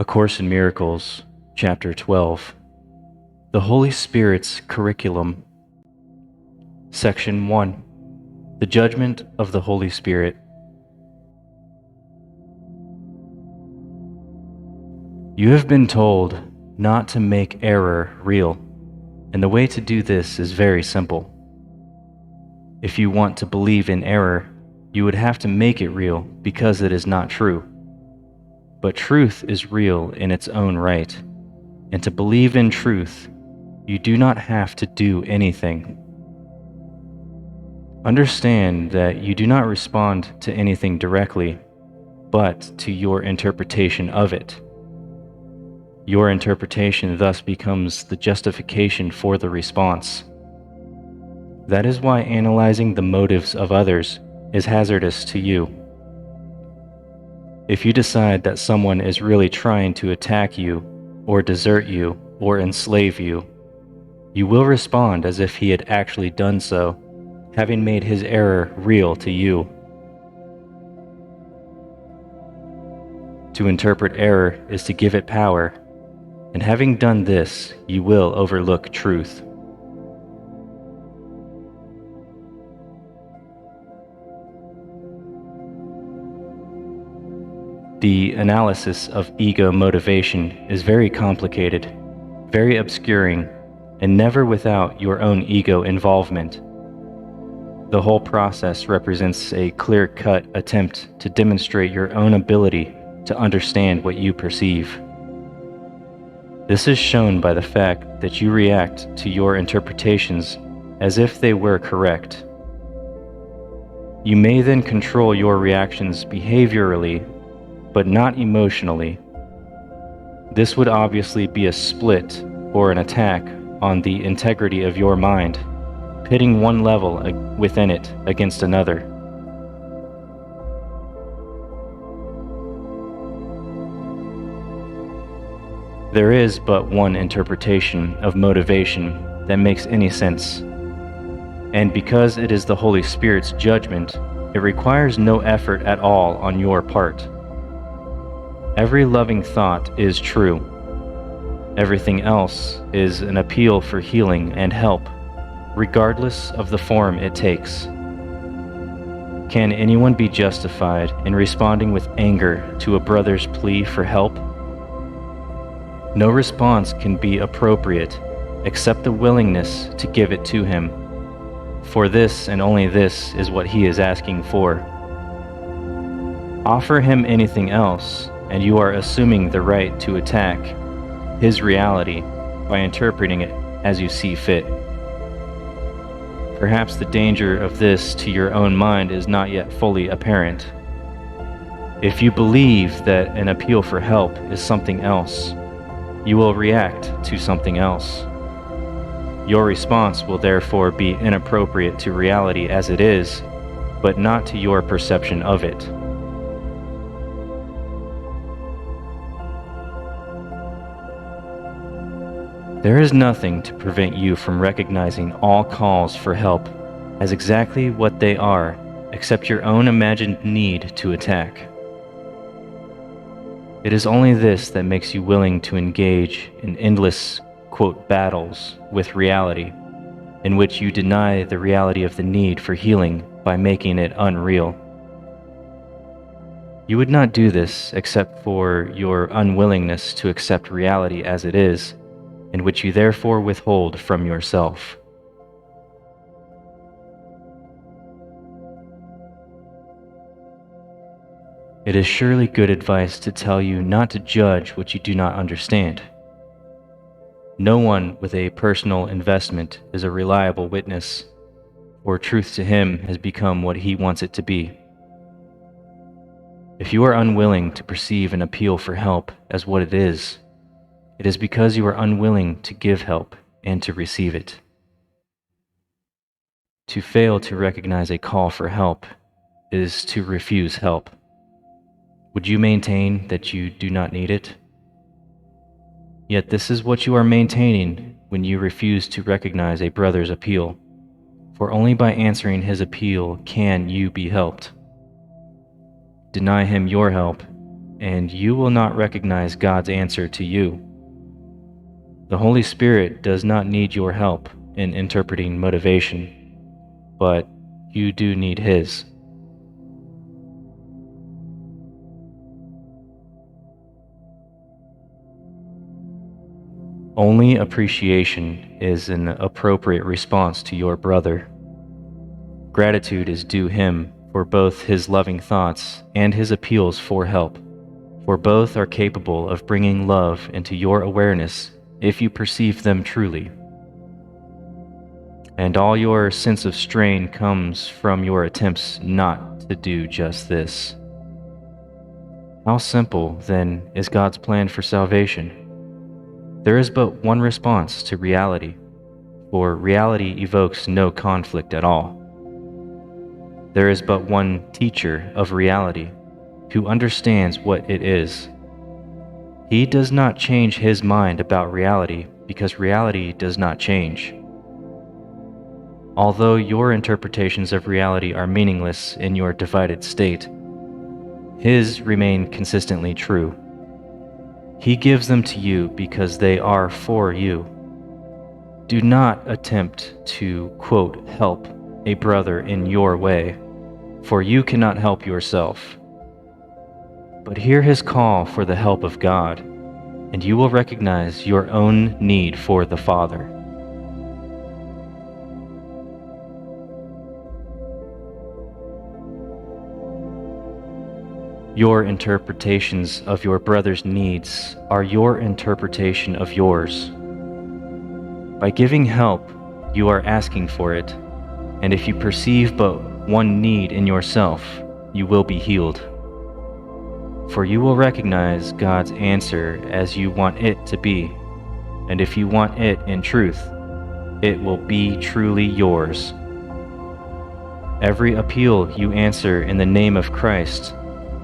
A Course in Miracles, Chapter 12, The Holy Spirit's Curriculum, Section 1, The Judgment of the Holy Spirit. You have been told not to make error real, and the way to do this is very simple. If you want to believe in error, you would have to make it real because it is not true. But truth is real in its own right, and to believe in truth, you do not have to do anything. Understand that you do not respond to anything directly, but to your interpretation of it. Your interpretation thus becomes the justification for the response. That is why analyzing the motives of others is hazardous to you. If you decide that someone is really trying to attack you, or desert you, or enslave you, you will respond as if he had actually done so, having made his error real to you. To interpret error is to give it power, and having done this, you will overlook truth. The analysis of ego motivation is very complicated, very obscuring, and never without your own ego involvement. The whole process represents a clear-cut attempt to demonstrate your own ability to understand what you perceive. This is shown by the fact that you react to your interpretations as if they were correct. You may then control your reactions behaviorally, but not emotionally. This would obviously be a split or an attack on the integrity of your mind, pitting one level within it against another. There is but one interpretation of motivation that makes any sense, and because it is the Holy Spirit's judgment, it requires no effort at all on your part. Every loving thought is true. Everything else is an appeal for healing and help, regardless of the form it takes. Can anyone be justified in responding with anger to a brother's plea for help? No response can be appropriate except the willingness to give it to him, for this and only this is what he is asking for. Offer him anything else, and you are assuming the right to attack his reality by interpreting it as you see fit. Perhaps the danger of this to your own mind is not yet fully apparent. If you believe that an appeal for help is something else, you will react to something else. Your response will therefore be inappropriate to reality as it is, but not to your perception of it. There is nothing to prevent you from recognizing all calls for help as exactly what they are, except your own imagined need to attack. It is only this that makes you willing to engage in endless, quote, battles with reality, in which you deny the reality of the need for healing by making it unreal. You would not do this except for your unwillingness to accept reality as it is, and which you therefore withhold from yourself. It is surely good advice to tell you not to judge what you do not understand. No one with a personal investment is a reliable witness, for truth to him has become what he wants it to be. If you are unwilling to perceive an appeal for help as what it is because you are unwilling to give help and to receive it. To fail to recognize a call for help is to refuse help. Would you maintain that you do not need it? Yet this is what you are maintaining when you refuse to recognize a brother's appeal, for only by answering his appeal can you be helped. Deny him your help, and you will not recognize God's answer to you. The Holy Spirit does not need your help in interpreting motivation, but you do need His. Only appreciation is an appropriate response to your brother. Gratitude is due him for both his loving thoughts and his appeals for help, for both are capable of bringing love into your awareness if you perceive them truly. And all your sense of strain comes from your attempts not to do just this. How simple, then, is God's plan for salvation? There is but one response to reality, for reality evokes no conflict at all. There is but one teacher of reality who understands what it is. He does not change his mind about reality because reality does not change. Although your interpretations of reality are meaningless in your divided state, his remain consistently true. He gives them to you because they are for you. Do not attempt to, quote, help a brother in your way, for you cannot help yourself. But hear his call for the help of God, and you will recognize your own need for the Father. Your interpretations of your brother's needs are your interpretation of yours. By giving help, you are asking for it, and if you perceive but one need in yourself, you will be healed. For you will recognize God's answer as you want it to be, and if you want it in truth, it will be truly yours. Every appeal you answer in the name of Christ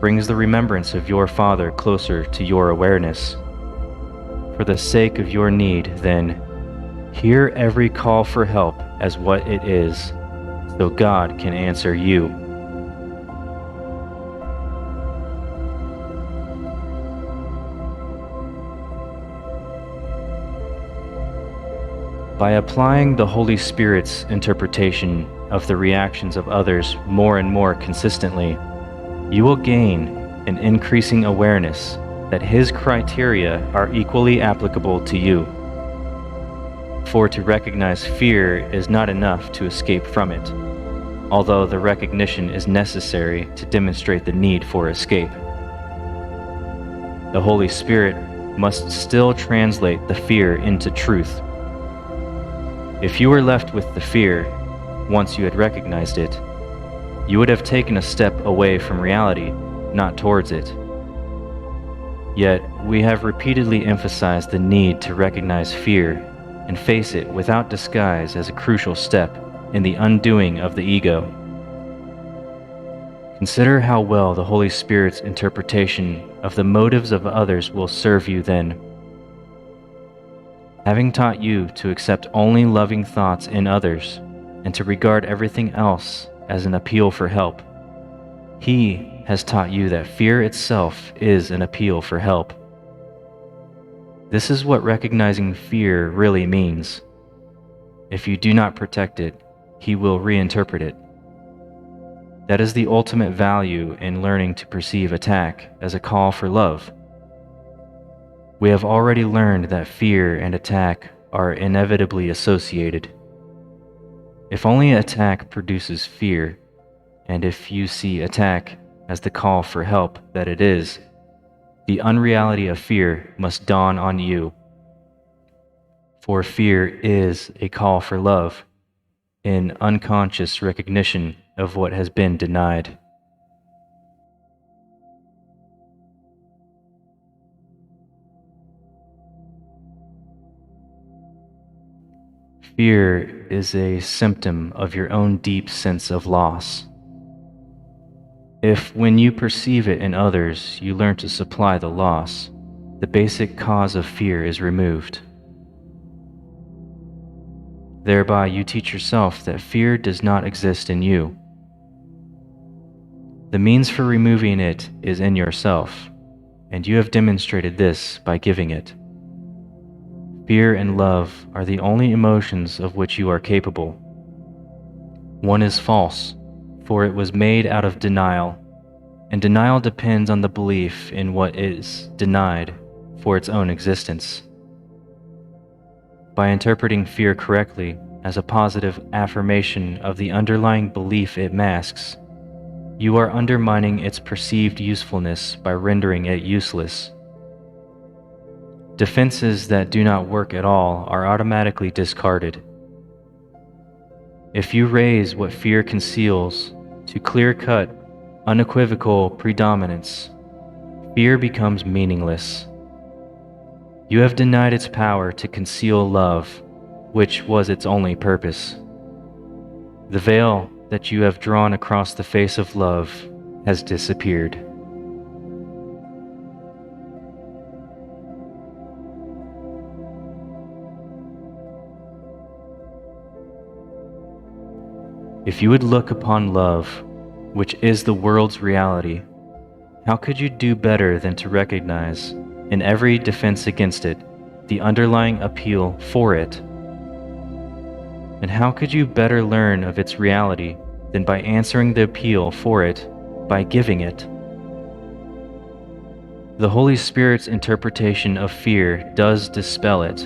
brings the remembrance of your Father closer to your awareness. For the sake of your need, then, hear every call for help as what it is, so God can answer you. By applying the Holy Spirit's interpretation of the reactions of others more and more consistently, you will gain an increasing awareness that His criteria are equally applicable to you. For to recognize fear is not enough to escape from it, although the recognition is necessary to demonstrate the need for escape. The Holy Spirit must still translate the fear into truth. If you were left with the fear, once you had recognized it, you would have taken a step away from reality, not towards it. Yet, we have repeatedly emphasized the need to recognize fear and face it without disguise as a crucial step in the undoing of the ego. Consider how well the Holy Spirit's interpretation of the motives of others will serve you then. Having taught you to accept only loving thoughts in others and to regard everything else as an appeal for help, He has taught you that fear itself is an appeal for help. This is what recognizing fear really means. If you do not protect it, He will reinterpret it. That is the ultimate value in learning to perceive attack as a call for love. We have already learned that fear and attack are inevitably associated. If only attack produces fear, and if you see attack as the call for help that it is, the unreality of fear must dawn on you. For fear is a call for love, in unconscious recognition of what has been denied. Fear is a symptom of your own deep sense of loss. If, when you perceive it in others, you learn to supply the loss, the basic cause of fear is removed. Thereby, you teach yourself that fear does not exist in you. The means for removing it is in yourself, and you have demonstrated this by giving it. Fear and love are the only emotions of which you are capable. One is false, for it was made out of denial, and denial depends on the belief in what is denied for its own existence. By interpreting fear correctly as a positive affirmation of the underlying belief it masks, you are undermining its perceived usefulness by rendering it useless. Defenses that do not work at all are automatically discarded. If you raise what fear conceals to clear-cut, unequivocal predominance, fear becomes meaningless. You have denied its power to conceal love, which was its only purpose. The veil that you have drawn across the face of love has disappeared. If you would look upon love, which is the world's reality, how could you do better than to recognize, in every defense against it, the underlying appeal for it? And how could you better learn of its reality than by answering the appeal for it by giving it? The Holy Spirit's interpretation of fear does dispel it,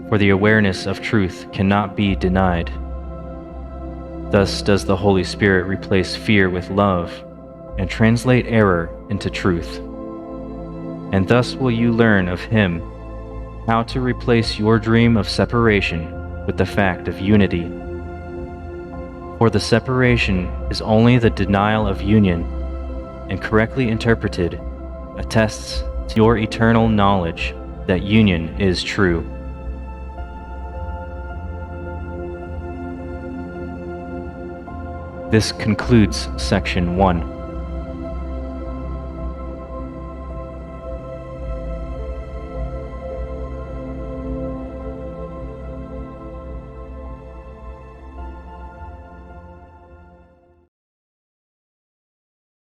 for the awareness of truth cannot be denied. Thus does the Holy Spirit replace fear with love and translate error into truth. And thus will you learn of Him how to replace your dream of separation with the fact of unity. For the separation is only the denial of union, and correctly interpreted, attests to your eternal knowledge that union is true. This concludes Section 1.